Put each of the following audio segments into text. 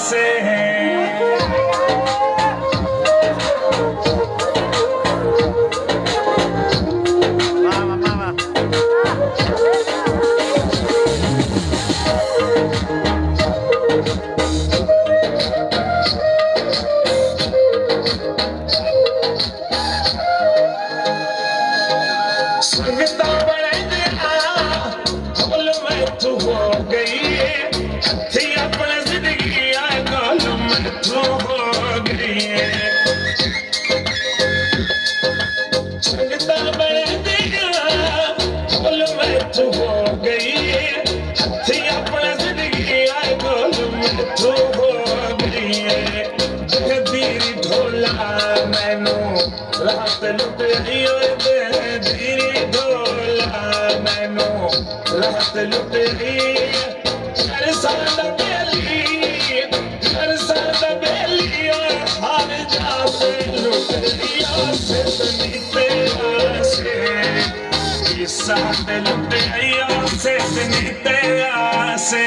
से संगता बड़े बोल मैं तू हो गई थी अपने जिंदगी आए गोल मैं तू हो गई संगता बड़े बोल मैं तू हो गई थी अपने जिंदगी आए गोल मैं तू हो गई धीरे ढोला मैनू रात लुट रही रात लुट रही हर साल बेली हर जाते लुट रही से तनीते आसे इस साथ लुट रही से तनीते आसे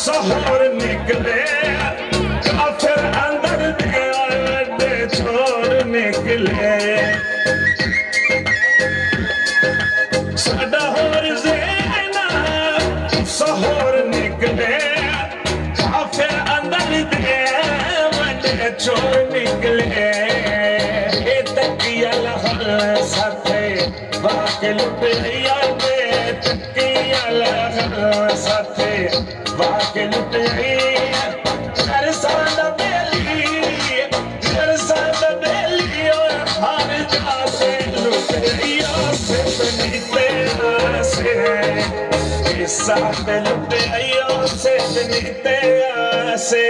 सोहर निकले काफिर अंदर दिया वड्डे छोर निकले साडा होर ज़ेना सोहर निकले काफिर अंदर दिया वड्डे छोर निकले तकिया लहर साथे बाके लुटिया दे तकिया लहर साथे बाके लुट रही हर सादा बेली और हर जाते लुट रही से तनीते आसे इस साथ लुट रही से तनीते आसे